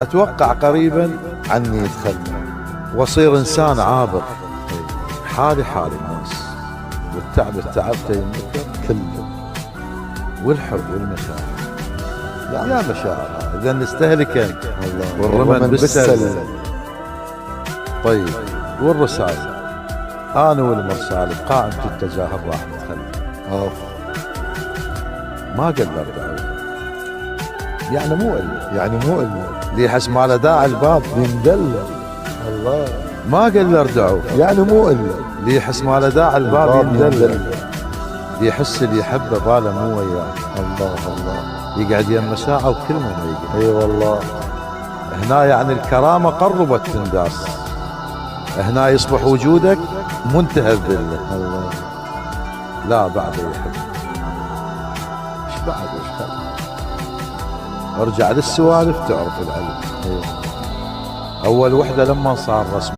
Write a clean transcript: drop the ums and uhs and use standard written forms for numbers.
اتوقع قريبا عني يتخلى واصير انسان عابر، حالي حال الناس، والتعب تعبته ينذكر كله، والحب والمشاعر يا مشاعر اذا نستهلكن والرمن بالسل. طيب والرسائل انا والمرسال بقائمة التجاهل راح نتخلى. ما قدر دعوة يعني مو إلا اللي يحس ما له داعي الباب يندل. الله ما قدر دعوة يعني مو إلا اللي يحس ما له داعي الباب يندل، اللي يحس اللي يحبه باله مو وياه. الله يقعد يم ساعة وكل من يقعد. اي والله هنا يعني الكرامة قربت تنداس، هنا يصبح وجودك منتهى الذلة. الله لا بعد يحب ايش بعد ايش خلق. ارجع للسوالف تعرف العلم. اول وحدة لما صار رسم